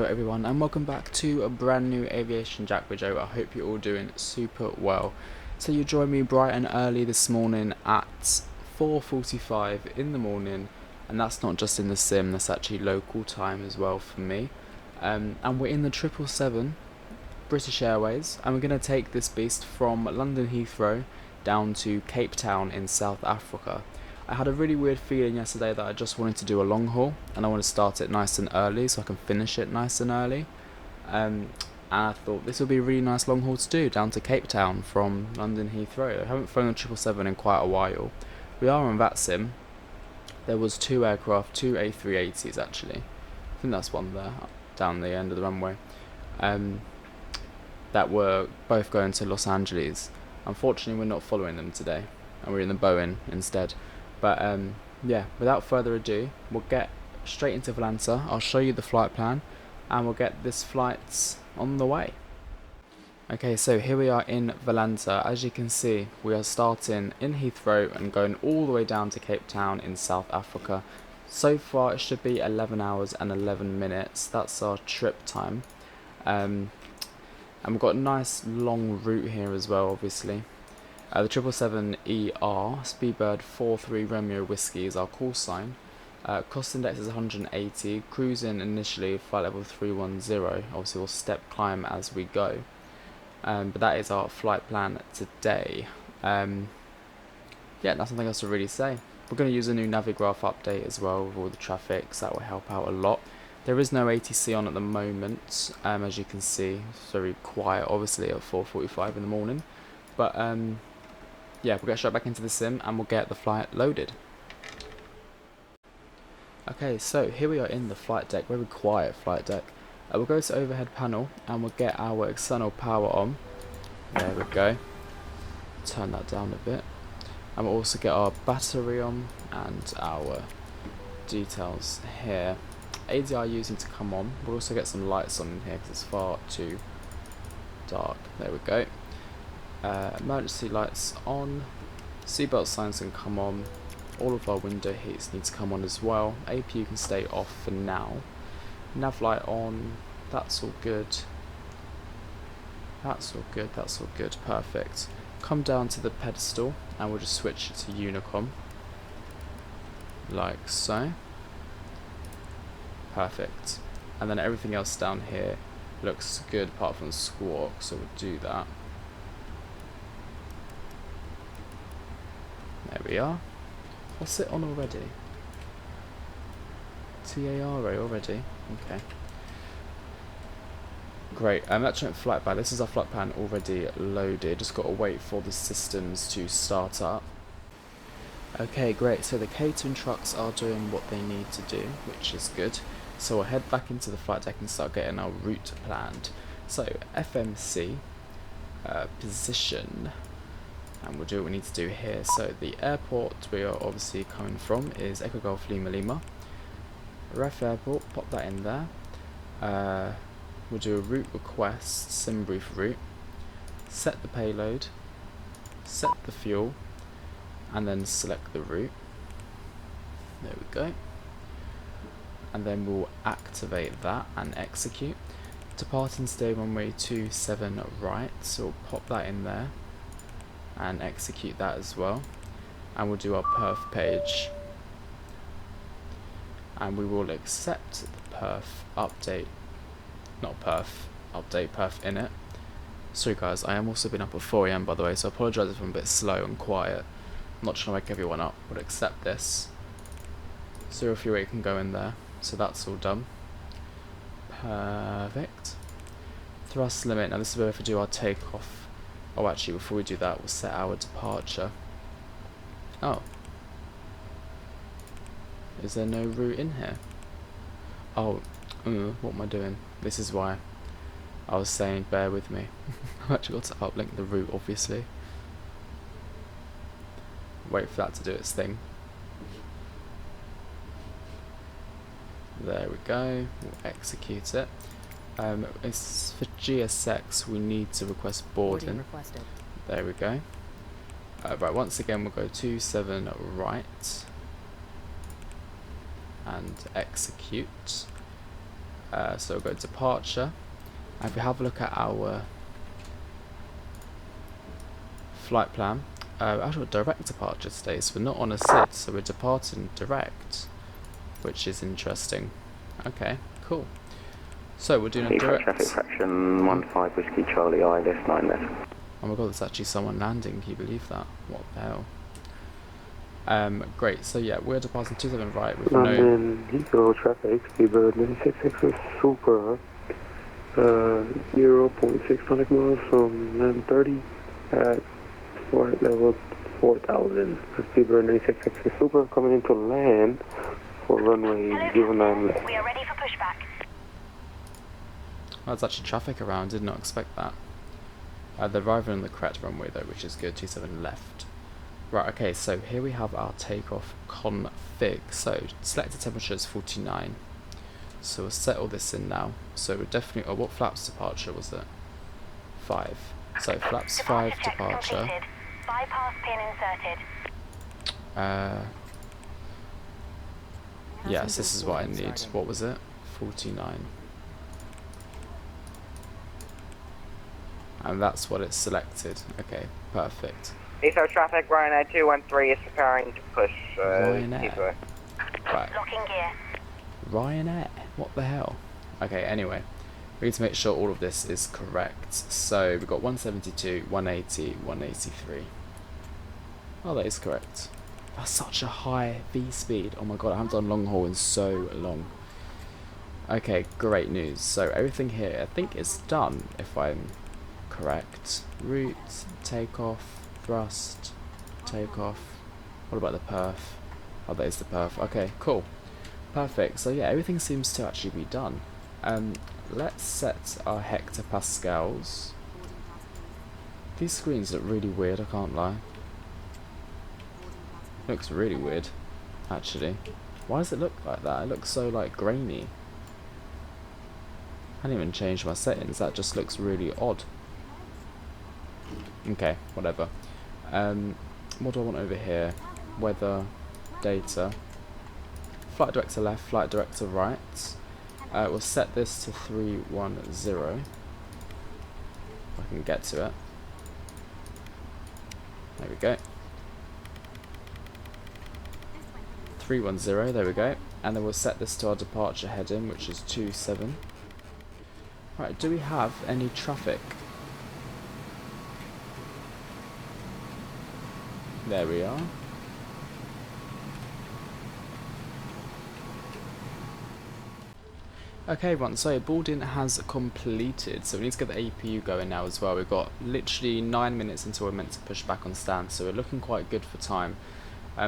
everyone, and welcome back to a brand new AviationJack video. I hope you're all doing super well. So you joined me bright and early this morning at 4:45 in the morning, and that's not just in the sim, that's actually local time as well for me. And we're in the 777 British Airways, and we're going to take this beast from London Heathrow down to Cape Town in South Africa. I had a really weird feeling yesterday that I just wanted to do a long haul, and I want to start it nice and early so I can finish it nice and early. And I thought this would be a really nice long haul to do, down to Cape Town from London Heathrow. I haven't flown the 777 in quite a while. We are on Vatsim. There was two aircraft, two A380s actually. I think that's one there, down the end of the runway. That were both going to Los Angeles. Unfortunately, we're not following them today, and we're in the Boeing instead. But yeah, without further ado, we'll get straight into Valenta. I'll show you the flight plan, and we'll get this flight on the way. Okay, so here we are in Valenta. As you can see, we are starting in Heathrow and going all the way down to Cape Town in South Africa. So far, it should be 11 hours and 11 minutes. That's our trip time. And we've got a nice long route here as well, obviously. The 777ER, Speedbird 43 Romeo Whiskey is our call sign. Cost index is 180, cruising initially flight level 310, obviously we'll step climb as we go. But that is our flight plan today. Yeah, that's nothing else to really say. We're going to use a new Navigraph update as well with all the traffic, so that will help out a lot. There is no ATC on at the moment, as you can see. It's very quiet, obviously, at 4:45 in the morning. But yeah, we'll get straight back into the sim and we'll get the flight loaded. Okay, so here we are in the flight deck, very quiet flight deck. We'll go to overhead panel and we'll get our external power on. There we go. Turn that down a bit. And we'll also get our battery on and our details here. ADI using to come on. We'll also get some lights on in here because it's far too dark. There we go. Emergency lights on, seatbelt signs can come on, all of our window heats need to come on as well. APU can stay off for now. Nav light on, that's all good. That's all good, that's all good, perfect. Come down to the pedestal and we'll just switch it to Unicom. Like so. Perfect. And then everything else down here looks good apart from the squawk, so we'll do that. There we are. What's it on already? TARO already? Okay. Great. That's flight plan. This is our flight plan already loaded. Just got to wait for the systems to start up. Okay, great. So the catering trucks are doing what they need to do, which is good. So we'll head back into the flight deck and start getting our route planned. So FMC, position. And we'll do what we need to do here. So the airport we are obviously coming from is Echo Golf Lima Lima. Ref airport, pop that in there. We'll do a route request, sim brief route. Set the payload, set the fuel, and then select the route. There we go. And then we'll activate that and execute. Departing today runway 27 right, so we'll pop that in there and execute that as well, and we'll do our perf page, and we will accept the perf update, not perf, update perf in it. Sorry guys, I am also been up at 4 AM by the way, so I apologise if I'm a bit slow and quiet. I'm not trying to wake everyone up. We'll accept this. 038 can go in there, so that's all done. Perfect. Thrust limit, now this is where we do our takeoff. Oh, actually, before we do that, we'll set our departure. Oh. Is there no route in here? Oh, what am I doing? This is why I was saying, bear with me. I've actually got to uplink the route, obviously. Wait for that to do its thing. There we go. We'll execute it. It's for GSX, we need to request boarding. There we go. Right, once again we'll go 27 right and execute. So we'll go departure. And if we have a look at our flight plan, actually direct departure today, so we're not on a SID, so we're departing direct, which is interesting. Okay, cool. So we're doing a direct. Traffic fraction 15 Whiskey Charlie I left 9 left. Oh my god, there's actually someone landing, can you believe that? What the hell? Great, so yeah, we're departing 27 right with London, Heathrow traffic, speedbird 96 is super, 0.6 nautical miles from land 30 at flight level 4000. Speedbird 96 is super, coming into land for runway 09 left. We are ready for pushback. Oh, there's actually traffic around, did not expect that. They're arriving on the correct runway though, which is good, 27 left. Right, okay, so here we have our takeoff config. So, selected temperature is 49. So we'll set all this in now. So we're definitely, oh, what flaps departure was it? 5. So flaps 5 departure. Bypass pin inserted. Yes, this is what I need. What was it? 49. And that's what it's selected. Okay, perfect. Heathrow traffic, Ryanair 213 is preparing to push Ryanair. Heathrow. Right. Locking gear. Ryanair? What the hell? Okay, anyway. We need to make sure all of this is correct. So we've got 172, 180, 183. Oh, that is correct. That's such a high V speed. Oh my god, I haven't done long haul in so long. Okay, great news. So everything here, I think is done, if I'm correct. Route, takeoff, thrust, takeoff. What about the perf? Oh, that is the perf. Okay, cool. Perfect. So yeah, everything seems to actually be done. Let's set our hectopascals. These screens look really weird, I can't lie. Looks really weird, actually. Why does it look like that? It looks so like grainy. I didn't even change my settings, that just looks really odd. Okay, whatever. What do I want over here? Weather, data. Flight director left, flight director right. We'll set this to 310. If I can get to it. There we go. 310, there we go. And then we'll set this to our departure heading, which is 27. Right, do we have any traffic? There we are. Okay everyone, so boarding has completed, so we need to get the APU going now as well. We've got literally 9 minutes until we're meant to push back on stand, so we're looking quite good for time.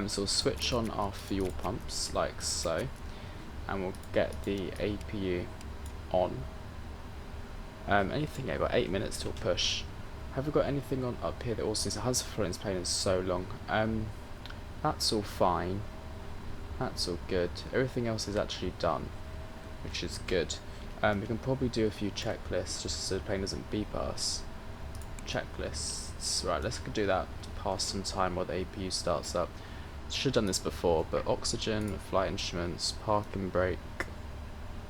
So we'll switch on our fuel pumps, like so, and we'll get the APU on. Anything, yeah, we've got 8 minutes till push. Have we got anything on up here that also needs, it has flown this plane in so long. That's all fine. That's all good. Everything else is actually done, which is good. We can probably do a few checklists just so the plane doesn't beep us. Checklists. Right, let's do that to pass some time while the APU starts up. Should have done this before, but oxygen, flight instruments, parking brake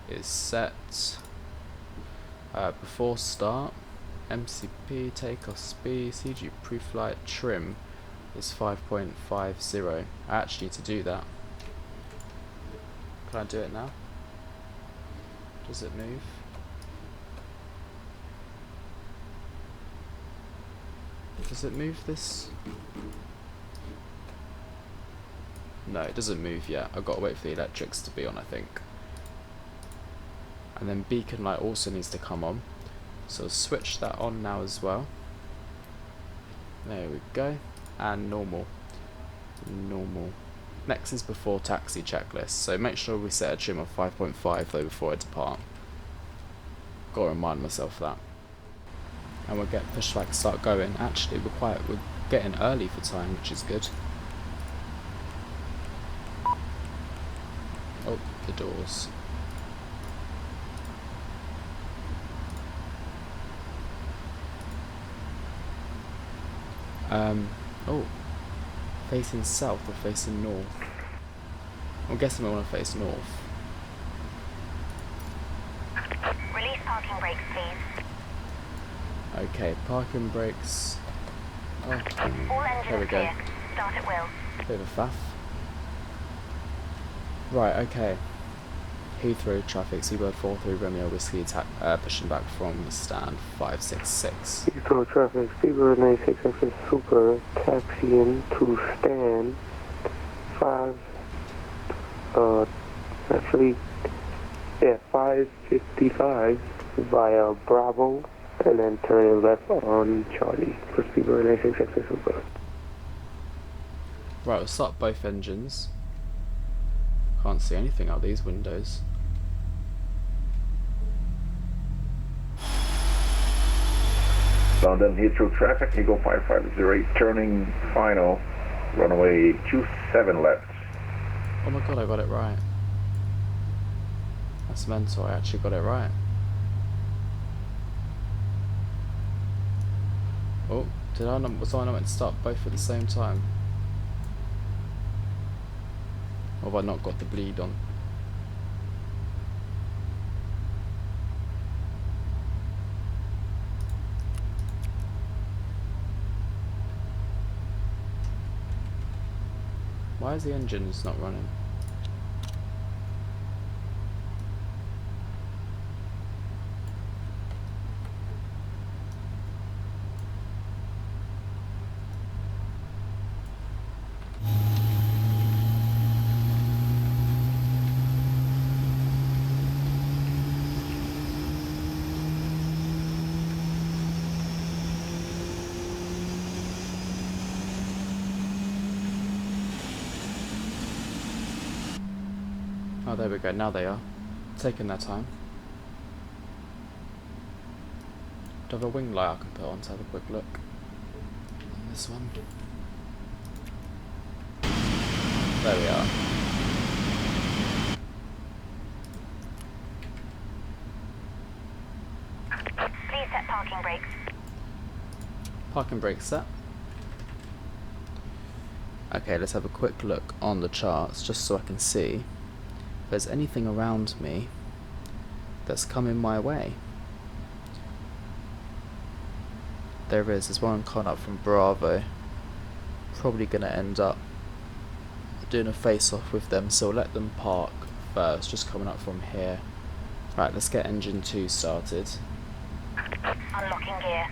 is set. Before start, MCP, takeoff speed, CG pre-flight trim is 5.50. I actually need to do that. Can I do it now? Does it move? Does it move this? No, it doesn't move yet. I've got to wait for the electrics to be on, I think. And then beacon light also needs to come on. So switch that on now as well. There we go. And normal. Normal. Next is before taxi checklist. So make sure we set a trim of 5.5 though before I depart. Got to remind myself that. And we'll get pushback start going. Actually, we're getting early for time, which is good. Oh, the doors. Oh, facing south or facing north? I'm guessing we want to face north. parking brakes, please. Okay, parking brakes. Oh, All there we engines go. clear. Start at will. Bit of a faff. Right, okay. Heathrow traffic, Seabird 43 Romeo Whiskey pushing back from stand 566. Heathrow traffic, Speedbird 96X Super, taxiing to stand 555 via Bravo, and then turning left on Charlie for Speedbird 96X Super. Right, we'll start both engines. Can't see anything out these windows. London Heathrow traffic, Eagle 5508, turning final, runway 27 left. Oh my god, I got it right. That's mental, I actually got it right. Oh, was I not meant to start both at the same time? Or have I not got the bleed on? Why is the engine just not running? Oh, there we go, now they are. Taking their time. Do I have a wing light I can put on to have a quick look? On this one. There we are. Please set parking brakes. Parking brake set. Okay, let's have a quick look on the charts just so I can see if there's anything around me that's coming my way. There is. There's one coming up from Bravo. Probably going to end up doing a face-off with them, so we'll let them park first, just coming up from here. Right, let's get engine 2 started. Unlocking gear.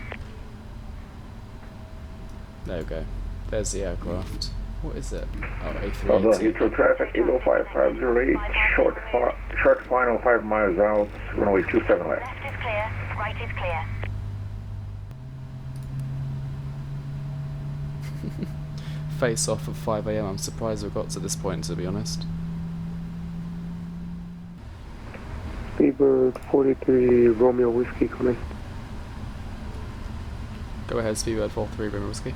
Oh, There we go. There's the aircraft. What is it? Oh, London A380. Heathrow traffic, Eagle 5508, short final 5 miles out, runway 27 left. Left is clear, right is clear. Face off at 5 AM. I'm surprised we got to this point, to be honest. Speedbird 43 Romeo Whiskey coming. Go ahead, Speedbird 43 Romeo Whiskey.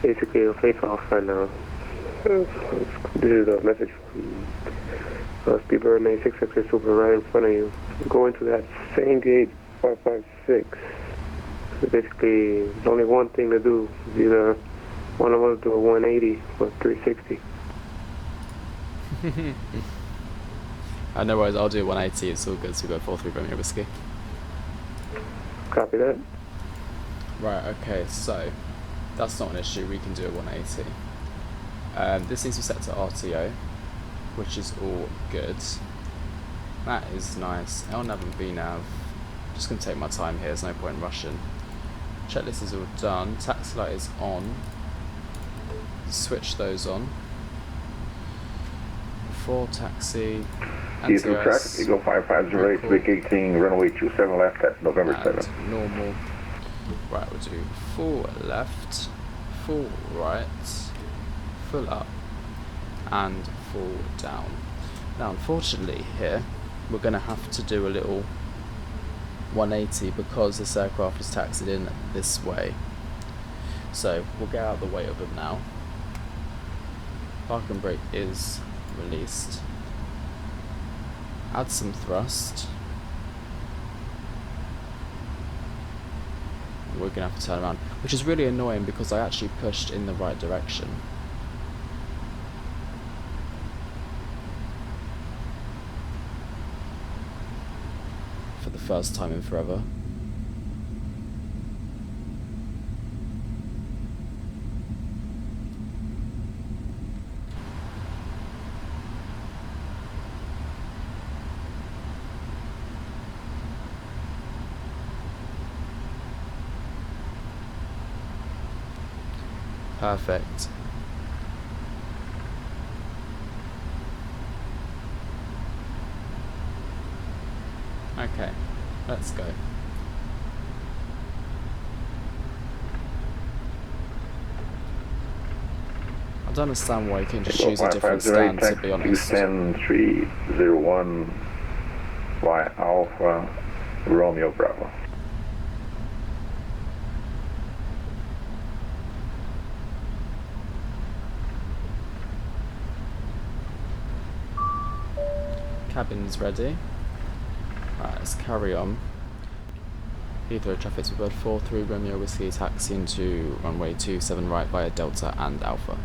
Basically a face-off right now. This is a message from Speedbird 96X Super right in front of you. Go into that same gate 556. So basically, there's only one thing to do. It's either one of us do a 180 or 360. No worries, I'll do 180. It's all good. Speedbird 43 Romeo Whiskey. Copy that. Right, okay, so that's not an issue, we can do a 180. This needs to be set to RTO, which is all good. That is nice. LNAV and VNAV. Just going to take my time here, there's no point in rushing. Checklist is all done. Taxi light is on. Switch those on. Before taxi. Heathrow traffic, Eagle 5508, vacating runway 27 left at November 7th. Normal. Right, we'll do full left, full right, full up, and full down. Now, unfortunately, here we're going to have to do a little 180 because this aircraft is taxied in this way. So we'll get out of the way of it now. Parking brake is released. Add some thrust. We're going to have to turn around, which is really annoying because I actually pushed in the right direction. first time in forever. Perfect. Okay, let's go. I don't understand why you can just choose a different stand, to be honest. 301 Y Alpha Romeo Bravo. Cabin's ready. Right, let's carry on. Heathrow traffic to bird 43 Romeo Whiskey, taxi into runway 27 right via Delta and Alpha.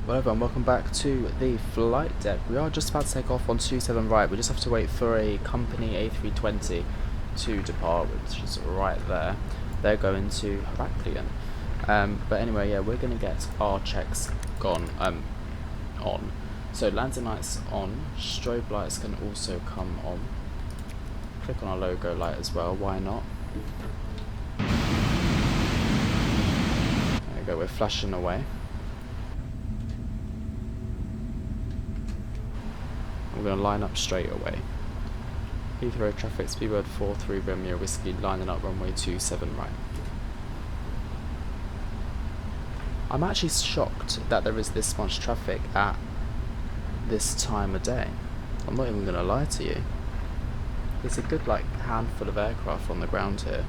Well everyone, welcome back to the flight deck. We are just about to take off on 27 right. We just have to wait for a company A320 to depart, which is right there. They're going to Heraklion. But anyway, yeah, we're going to get our checks on. So landing lights on, strobe lights can also come on. Click on our logo light as well, why not? There we go, we're flashing away. We're going to line up straight away. Heathrow traffic, speedbird 43 Romeo Whiskey, lining up runway 27 right. I'm actually shocked that there is this much traffic at this time of day. I'm not even going to lie to you. There's a good like handful of aircraft on the ground here.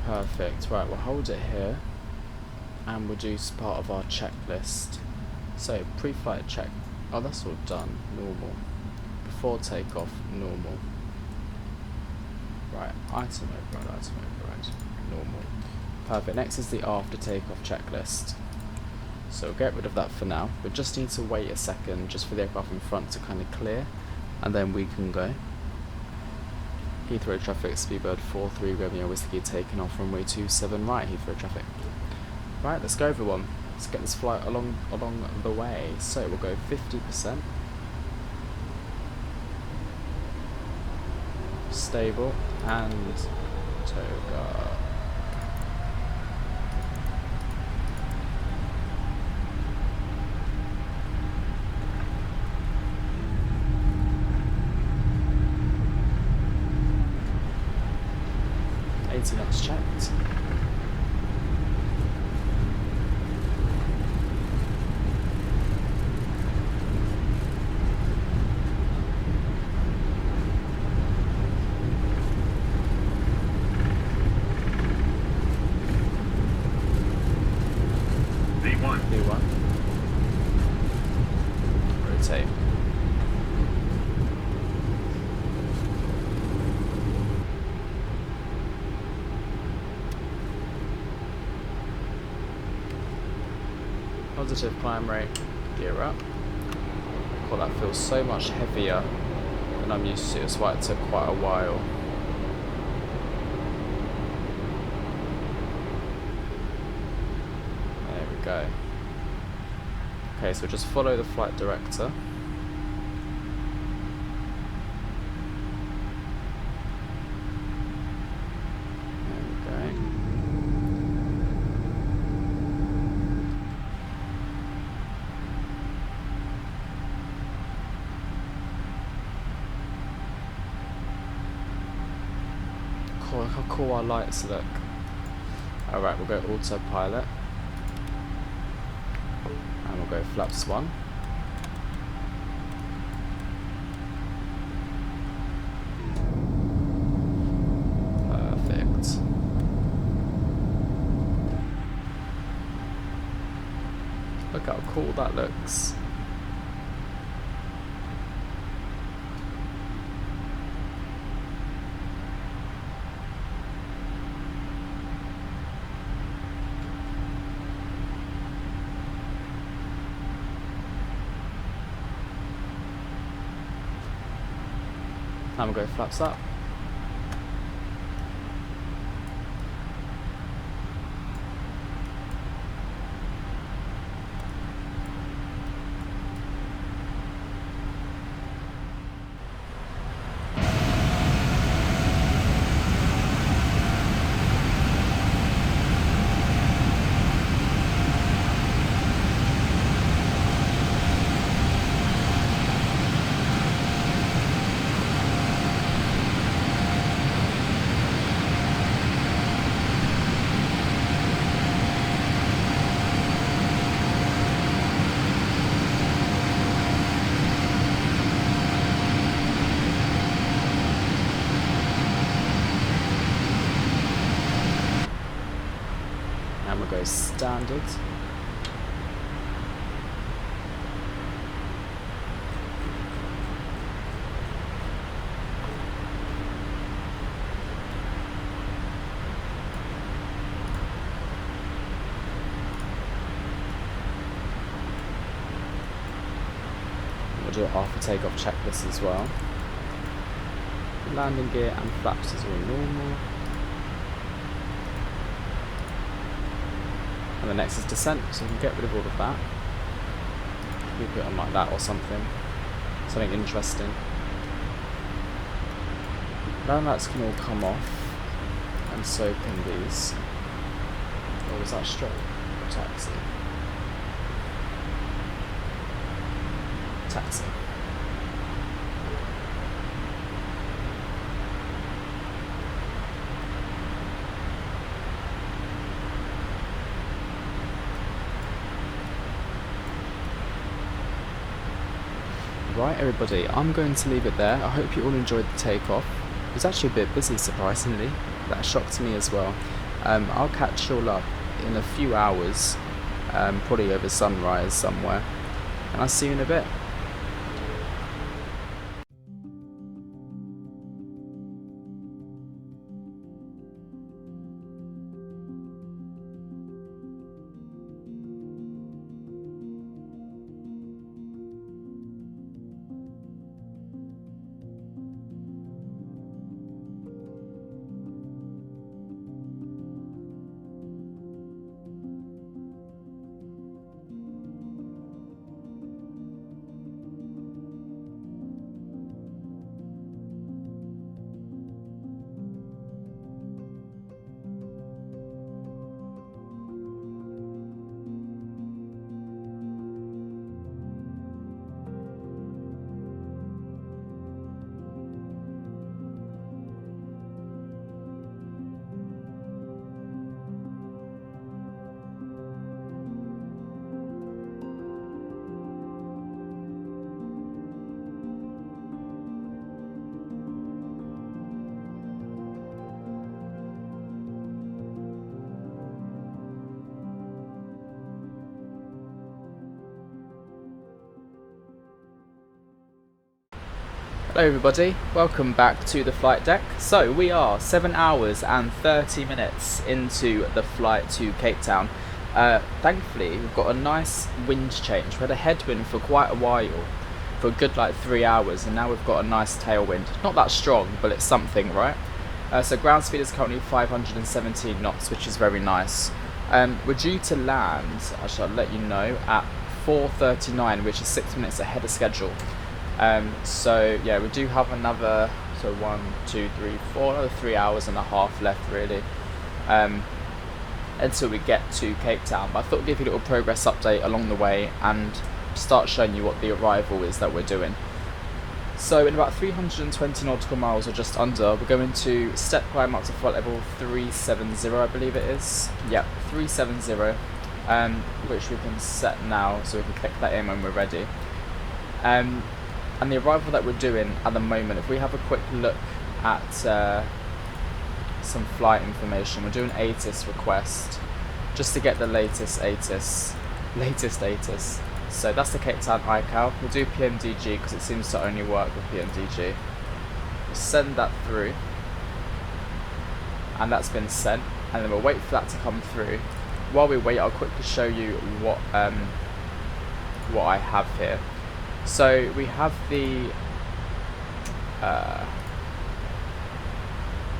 Perfect. Right, we'll hold it here and we'll do part of our checklist. So, pre-flight check. Oh, that's all done. Normal. Before takeoff, normal. Right, item override. Normal. Perfect. Next is the after takeoff checklist. So we'll get rid of that for now. We just need to wait a second just for the aircraft in front to kind of clear, and then we can go. Heathrow traffic, speedbird 43 Romeo Whiskey, taking off runway 27 right, Heathrow traffic. Right, let's go everyone. Let's get this flight along the way. So we'll go 50%. Stable and toga. Knots checked. V1. Rotate. Positive climb rate, gear up. God, that feels so much heavier than I'm used to. That's why it took quite a while. There we go. Okay, so just follow the flight director. Oh, look how cool our lights look. Alright, we'll go autopilot. And we'll go flaps 1. Perfect. Look how cool that looks. Now we'll go flaps up. And we'll go standard. We'll do it after takeoff checklist as well. Landing gear and flaps is all normal. And the next is descent, so we can get rid of all of that. We put it on like that or something. Something interesting. Land lights can all come off, and so can these. Or was that straight? Or taxi? Taxi. Right everybody, I'm going to leave it there. I hope you all enjoyed the takeoff. It was actually a bit busy surprisingly. That shocked me as well. I'll catch you all up in a few hours, probably over sunrise somewhere. And I'll see you in a bit. Hello everybody, welcome back to the flight deck. So we are 7 hours and 30 minutes into the flight to Cape Town. Thankfully we've got a nice wind change. We had a headwind for quite a while, for a good like 3 hours, and now we've got a nice tailwind. Not that strong, but it's something, right? So ground speed is currently 517 knots, which is very nice. We're due to land, I shall let you know, at 4:39, which is 6 minutes ahead of schedule. So yeah, we do have another, so 1, 2, 3, 4, another 3 hours and a half left really, until we get to Cape Town. But I thought I'd give you a little progress update along the way and start showing you what the arrival is that we're doing. So in about 320 nautical miles or just under, we're going to step climb up to flight level 370, I believe it is. Yep, 370, which we can set now, so we can click that in when we're ready. And the arrival that we're doing at the moment, if we have a quick look at some flight information, we're doing ATIS request, just to get the latest ATIS. So that's the Cape Town ICAO. We'll do PMDG because it seems to only work with PMDG. We'll send that through, and that's been sent, and then we'll wait for that to come through. While we wait, I'll quickly show you what I have here. So we have the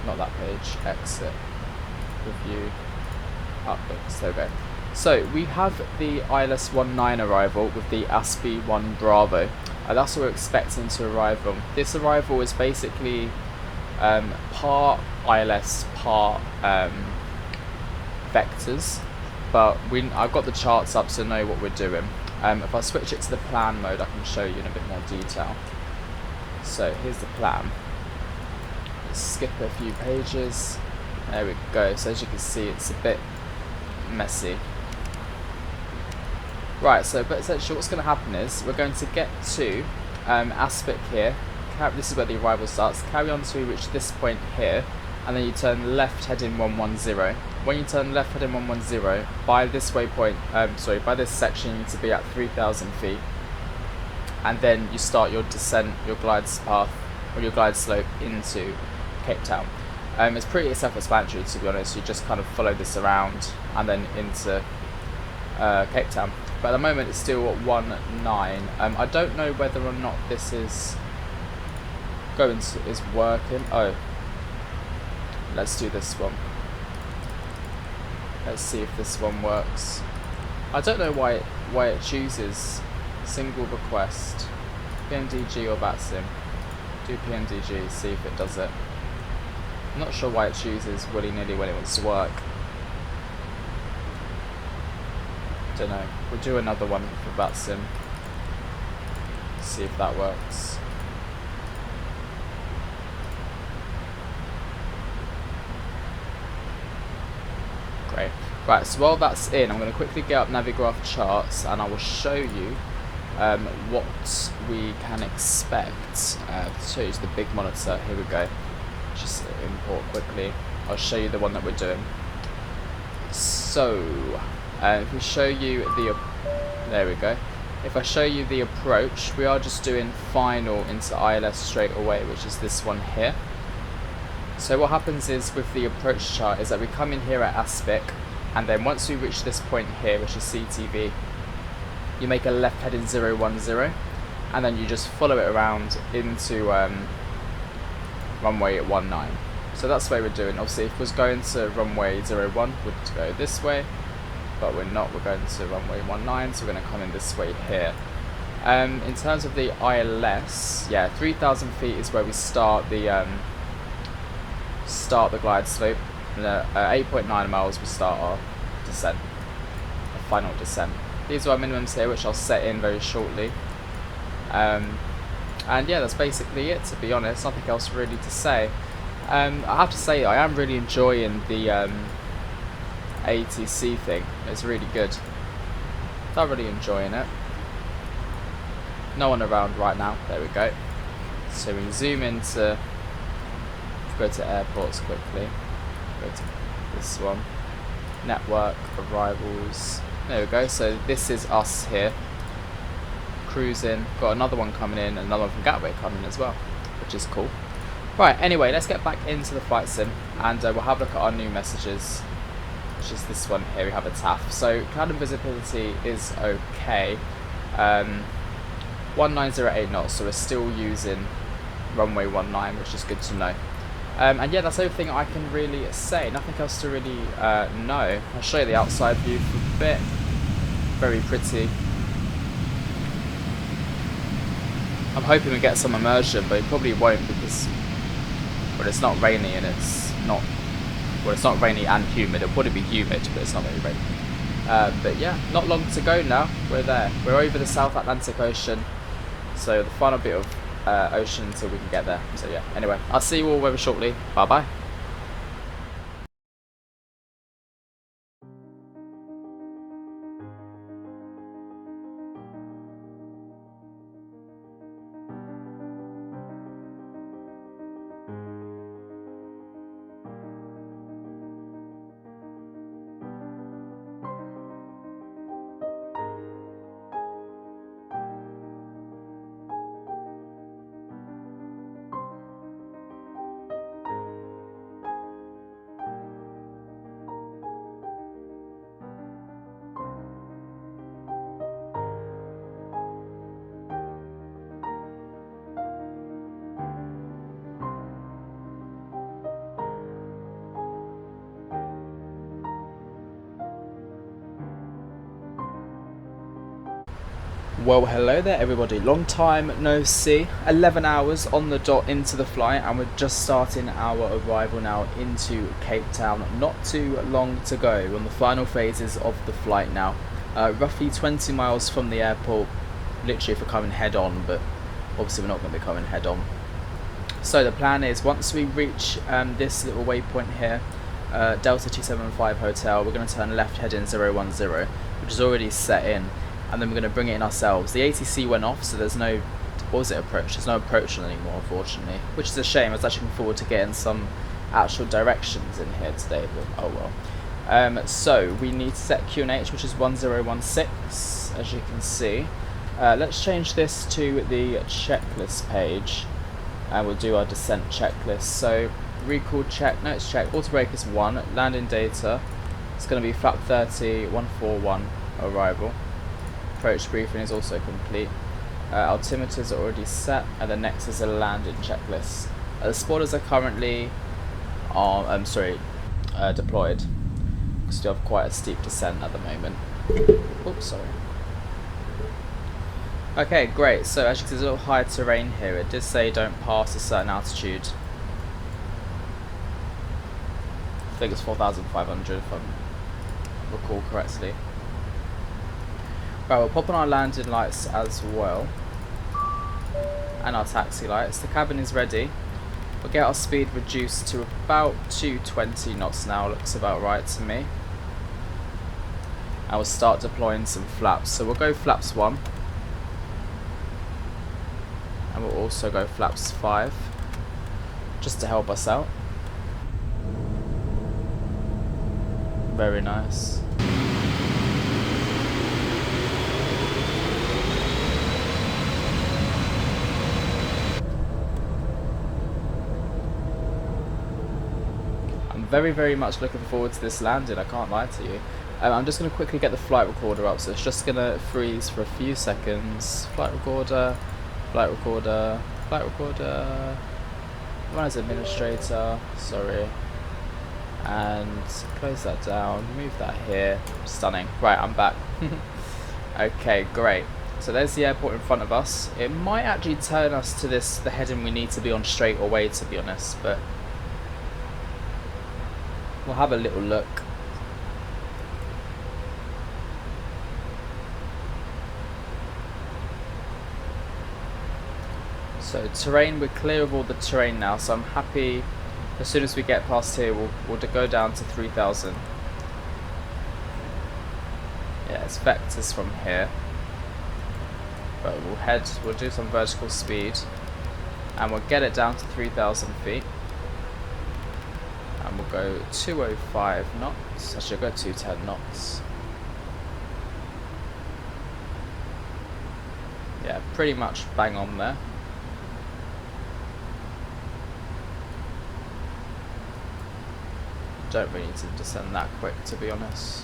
not that page, exit, review, updates, there we go. So we have the ILS-19 arrival with the ASPI-1 Bravo. That's what we're expecting to arrive on. This arrival is basically part ILS, part vectors, but I've got the charts up to know what we're doing. If I switch it to the plan mode, I can show you in a bit more detail. So here's the plan. Let's skip a few pages. There we go. So as you can see, it's a bit messy. Right, so but essentially what's going to happen is we're going to get to Aspic here. This is where the arrival starts. Carry on until we reach this point here, and then you turn left heading 110. When you turn left heading 110, by this waypoint, by this section, you need to be at 3,000 feet, and then you start your descent, your glide path, or your glide slope into Cape Town. It's pretty self-explanatory, to be honest. You just kind of follow this around and then into Cape Town. But at the moment it's still at 19. I don't know whether or not this is working. Oh, let's do this one. Let's see if this one works. I don't know why it chooses single request, PMDG or Vatsim. Do PMDG, see if it does it. I'm not sure why it chooses willy-nilly when it wants to work. Don't know. We'll do another one for Vatsim. See if that works. Great. Right, so while that's in, I'm going to quickly get up Navigraph charts and I will show you what we can expect. Show you the big monitor. Here we go. Just import quickly. I'll show you the one that we're doing. So, if we show you there we go. If I show you the approach, we are just doing final into ILS straight away, which is this one here. So what happens is with the approach chart is that we come in here at Aspic, and then once we reach this point here, which is CTV, you make a left heading 010, and then you just follow it around into runway 19. So that's the way we're doing. Obviously, if we was going to runway 01, we'd go this way, but we're not. We're going to runway 19, so we're going to come in this way here. In terms of the ILS, yeah, 3,000 feet is where we start the glide slope. 8.9 miles we start our descent, our final descent. These are our minimums here, which I'll set in very shortly. And yeah, that's basically it, to be honest. Nothing else really to say. I have to say, I am really enjoying the ATC thing. It's really good. Thoroughly enjoying it. No one around right now. There we go. So we can zoom into, go to airports quickly. Go to this one. Network, arrivals. There we go. So this is us here. Cruising. Got another one coming in, and another one from Gatwick coming as well, which is cool. Right, anyway, let's get back into the flight sim, and we'll have a look at our new messages, which is this one here. We have a TAF. So cloud and visibility is okay. 1908 knots, so we're still using runway 19, which is good to know. And yeah, that's everything I can really say. Nothing else to really know. I'll show you the outside view for a bit. Very pretty. I'm hoping we get some immersion, but it probably won't because, well, it's not rainy and it's not rainy and humid. It'll probably be humid, but it's not very rainy. But yeah, not long to go now. We're there. We're over the South Atlantic Ocean. So the final bit of ocean until we can get there. So yeah, anyway, I'll see you all very shortly. Bye bye. Well, hello there everybody, long time no see. 11 hours on the dot into the flight, and we're just starting our arrival now into Cape Town. Not too long to go. We're on the final phases of the flight now. Roughly 20 miles from the airport, literally if we're coming head on, but obviously we're not going to be coming head on. So the plan is, once we reach this little waypoint here, Delta 275 Hotel, we're going to turn left heading 010, which is already set in. And then we're going to bring it in ourselves. The ATC went off, so there's no, what was it, approach? There's no approach anymore, unfortunately, which is a shame. I was actually looking forward to getting some actual directions in here today, but oh well. So we need to set QNH, which is 1016, as you can see. Let's change this to the checklist page, and we'll do our descent checklist. So recall check, notes check, auto brake is 1, landing data, it's going to be flap 30, 141, arrival. Approach briefing is also complete. Altimeters are already set, and the next is a landing checklist. The spoilers are currently deployed, because we have quite a steep descent at the moment. Oops, sorry. Okay, great. So as you can see, there's a little high terrain here. It did say don't pass a certain altitude. I think it's 4,500 if I recall correctly. Right, we'll pop on our landing lights as well, and our taxi lights. The cabin is ready. We'll get our speed reduced to about 220 knots now, looks about right to me. And we'll start deploying some flaps. So we'll go flaps 1, and we'll also go flaps 5, just to help us out. Very nice. Very much looking forward to this landing, I can't lie to you. I'm just going to quickly get the flight recorder up, so it's just going to freeze for a few seconds. Flight recorder, flight recorder, flight recorder, run as administrator, sorry, and close that down, move that here, stunning. Right, I'm back. Okay, great. So there's the airport in front of us. It might actually turn us to the heading we need to be on straight away, to be honest, but we'll have a little look. So terrain, we're clear of all the terrain now, so I'm happy. As soon as we get past here, we'll go down to 3,000. Yeah, it's vectors from here. But we'll do some vertical speed, and we'll get it down to 3,000 feet. And we'll go 205 knots. I should go 210 knots. Yeah, pretty much bang on there. Don't really need to descend that quick, to be honest.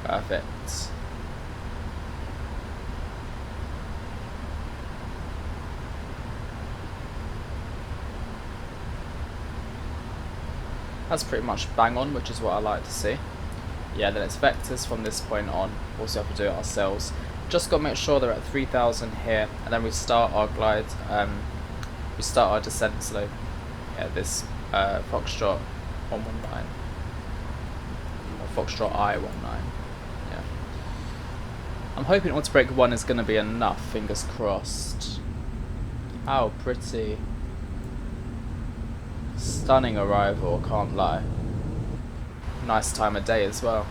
Perfect. That's pretty much bang on, which is what I like to see. Yeah, then it's vectors from this point on. Also have to do it ourselves. Just got to make sure they're at 3,000 here, and then we start our glide. We start our descent slope. Yeah, this Foxtrot 119. Or Foxtrot I-19. Yeah. I'm hoping auto brake 1 is going to be enough, fingers crossed. How pretty. Stunning arrival, can't lie. Nice time of day as well.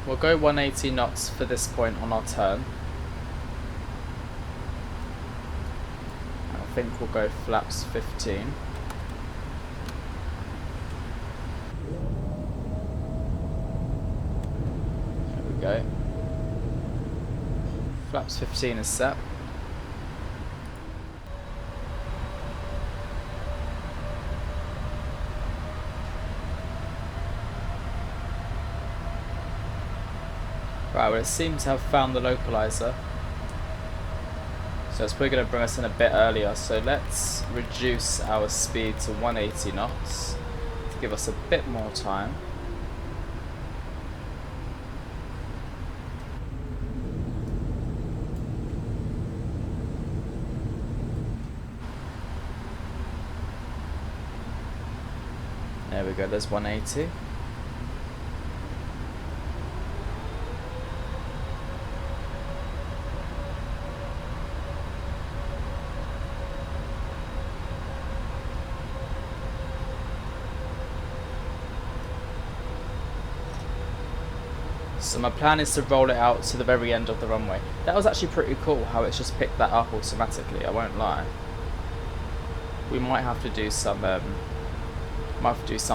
We'll go 180 knots for this point on our turn. I think we'll go flaps 15. There we go. Flaps 15 is set. Right, well it seems to have found the localizer. So it's probably going to bring us in a bit earlier. So let's reduce our speed to 180 knots to give us a bit more time. There we go, there's 180. So my plan is to roll it out to the very end of the runway. That was actually pretty cool how it's just picked that up automatically, I won't lie. We might have to do some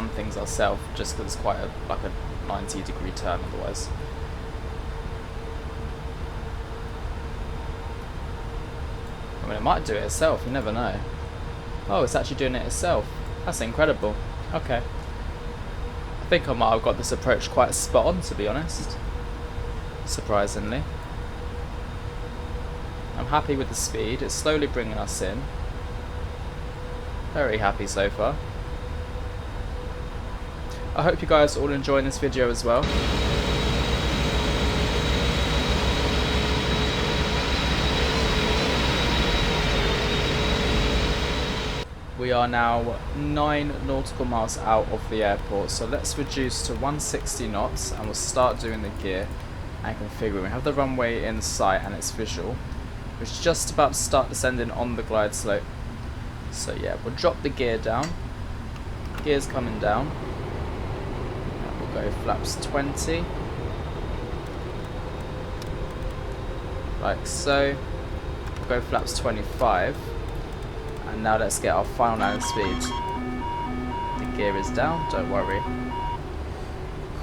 things ourselves just because it's quite like a 90-degree turn otherwise. I mean, it might do it itself, you never know. Oh, it's actually doing it itself. That's incredible. Okay. I think I might have got this approach quite spot on, to be honest. Surprisingly. I'm happy with the speed. It's slowly bringing us in. Very happy so far. I hope you guys all enjoying this video as well. We are now 9 nautical miles out of the airport, so let's reduce to 160 knots and we'll start doing the gear and configuring. We have the runway in sight and it's visual. We're just about to start descending on the glide slope. So yeah, we'll drop the gear down. Gear's coming down. And we'll go flaps 20. Like so. We'll go flaps 25. And now let's get our final landing speed. The gear is down, don't worry.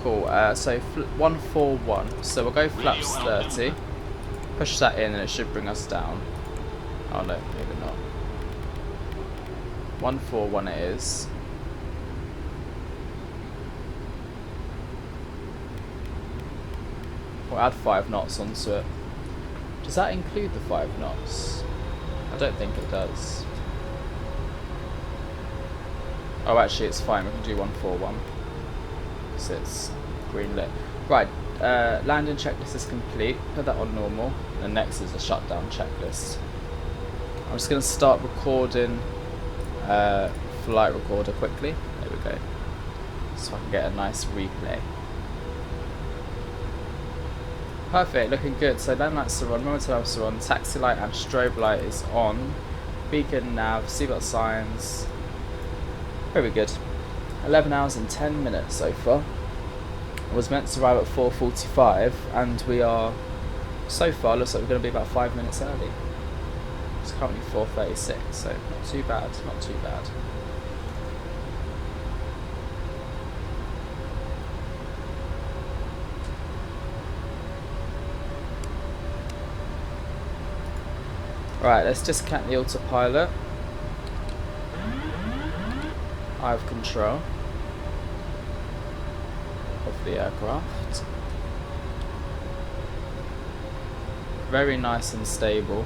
Cool, so 141, so we'll go flaps 30. Push that in and it should bring us down. Oh no, maybe not. 141 it is. We'll add 5 knots onto it. Does that include the 5 knots? I don't think it does. Oh, actually, it's fine. We can do 141. So it's green lit. Right, landing checklist is complete. Put that on normal. And next is the shutdown checklist. I'm just going to start recording flight recorder quickly. There we go. So I can get a nice replay. Perfect, looking good. So land lights are on, monitor lamps are on, taxi light and strobe light is on. Beacon, nav, seatbelt signs. Very good. 11 hours and 10 minutes so far. I was meant to arrive at 4:45 and we are, so far, looks like we're going to be about 5 minutes early. It's currently 4:36, so not too bad, not too bad. Right, let's disconnect the autopilot. I have control of the aircraft. Very nice and stable.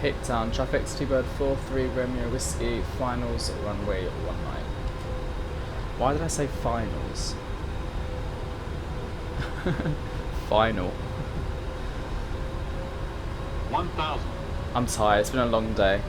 Cape Town, traffic, T-Bird 43, Romeo Whiskey, finals, runway 19. Why did I say finals? Final. 1,000. I'm tired, it's been a long day.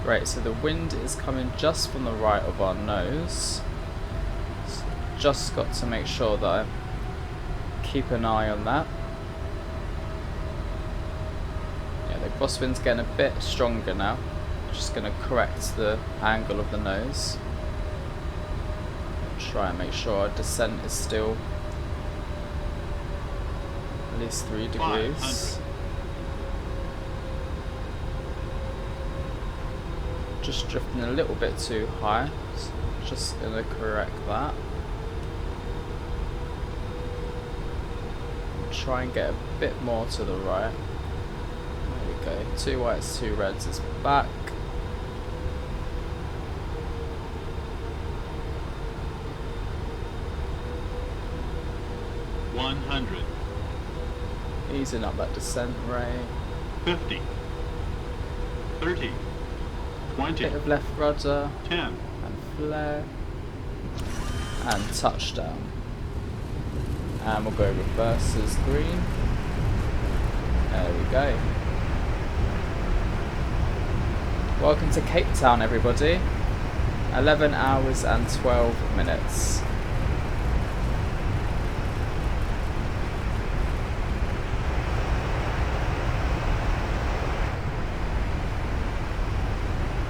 Right, so the wind is coming just from the right of our nose. So just got to make sure that I keep an eye on that. Yeah, the crosswind's getting a bit stronger now. Just going to correct the angle of the nose. Try and make sure our descent is still at least 3 degrees. Just drifting a little bit too high, so just going to correct that. Try and get a bit more to the right. There we go, 2 whites, 2 reds is back. Easing up that descent rate. 50. 30. 20. Bit of left rudder. 10. And flare. And touchdown. And we'll go reverse as green. There we go. Welcome to Cape Town, everybody. 11 hours and 12 minutes.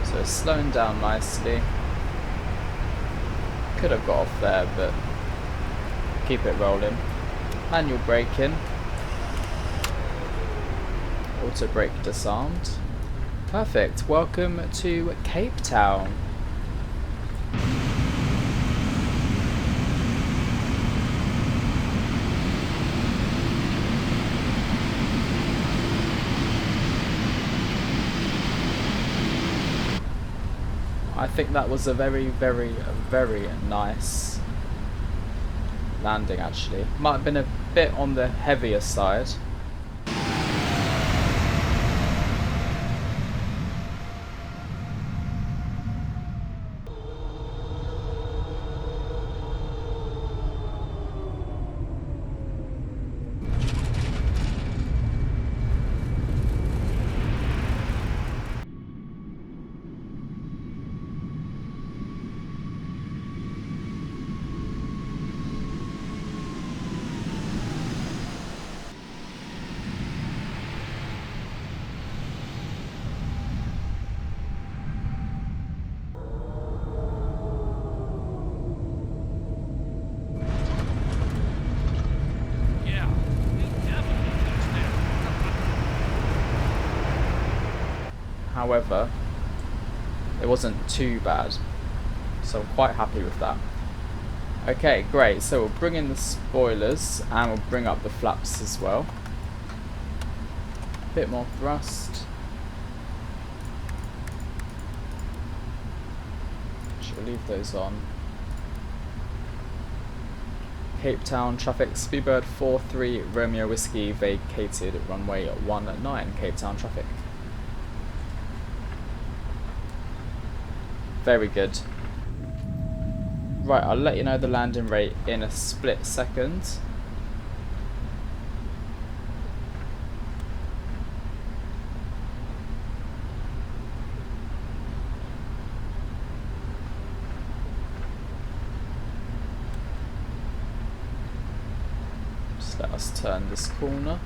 So slowing down nicely. Could have got off there, but keep it rolling. Manual braking. Auto brake disarmed. Perfect. Welcome to Cape Town. I think that was a very, very, very nice landing actually. Might have been a bit on the heavier side. However, it wasn't too bad, so I'm quite happy with that. Okay, great, so we'll bring in the spoilers and we'll bring up the flaps as well. Bit more thrust. Should leave those on. Cape Town traffic, Speedbird 43 Romeo Whiskey vacated runway 19, Cape Town traffic. Very good. Right, I'll let you know the landing rate in a split second. Just let us turn this corner.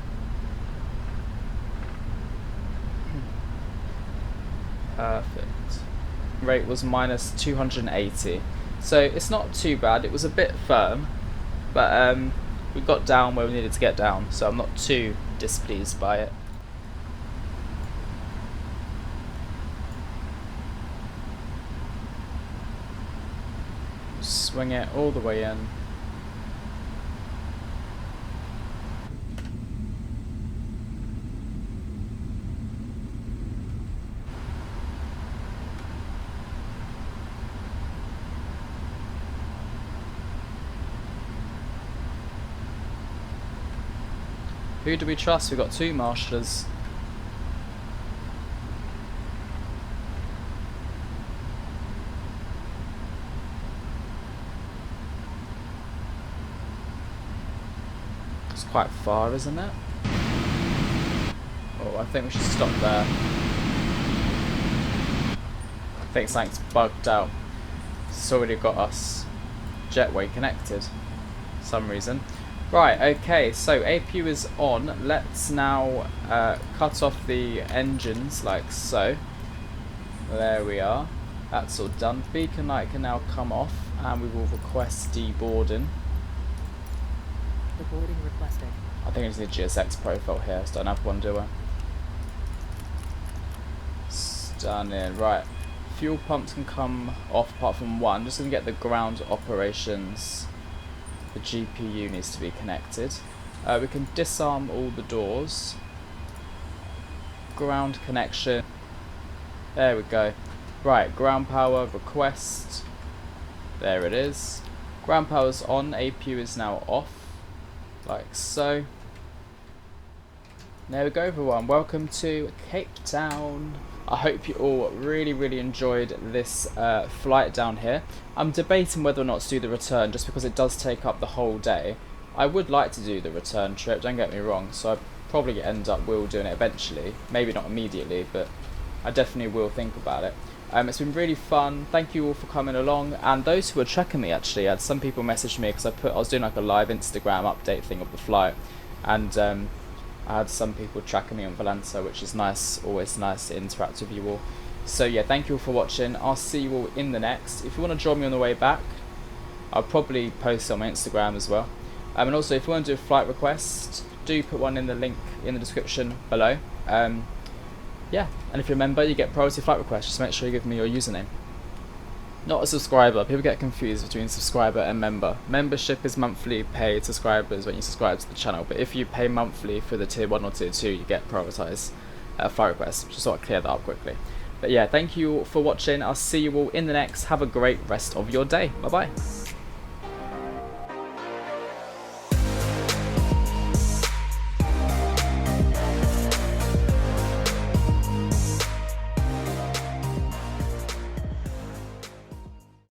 Perfect. Rate was minus 280, so it's not too bad. It was a bit firm, but we got down where we needed to get down, so I'm not too displeased by it. Swing it all the way in. Who do we trust? We've got 2 marshallers. It's quite far, isn't it? Oh, I think we should stop there. I think something's bugged out. It's already got us jetway connected for some reason. Right, okay, so APU is on. Let's now cut off the engines like so. There we are. That's all done. Beacon light can now come off and we will request deboarding. The boarding requested. I think it's the GSX profile here, so I don't have one, do I? Stunning. Right. Fuel pumps can come off apart from one. Just going to get the ground operations. The GPU needs to be connected. We can disarm all the doors. Ground connection. There we go. Right, ground power request. There it is. Ground power's on. APU is now off. Like so. There we go, everyone. Welcome to Cape Town. I hope you all really enjoyed this flight down here. I'm debating whether or not to do the return just because it does take up the whole day. I would like to do the return trip, don't get me wrong, so I probably end up doing it eventually. Maybe not immediately, but I definitely will think about it. It's been really fun. Thank you all for coming along, and those who are tracking me actually. I had some people message me because I was doing like a live Instagram update thing of the flight, and I had some people tracking me on Valenza, which is nice, always nice to interact with you all. So yeah, thank you all for watching. I'll see you all in the next. If you want to join me on the way back, I'll probably post it on my Instagram as well. And also, if you want to do a flight request, do put one in the link in the description below. Yeah, and if you're a member, you get priority flight requests. Just make sure you give me your username. Not a subscriber. People get confused between subscriber and member. Membership is monthly paid subscribers when you subscribe to the channel, but if you pay monthly for the tier 1 or tier 2, you get prioritised flight requests. Just thought I'd clear that up quickly. But yeah, thank you all for watching. I'll see you all in the next. Have a great rest of your day. Bye bye.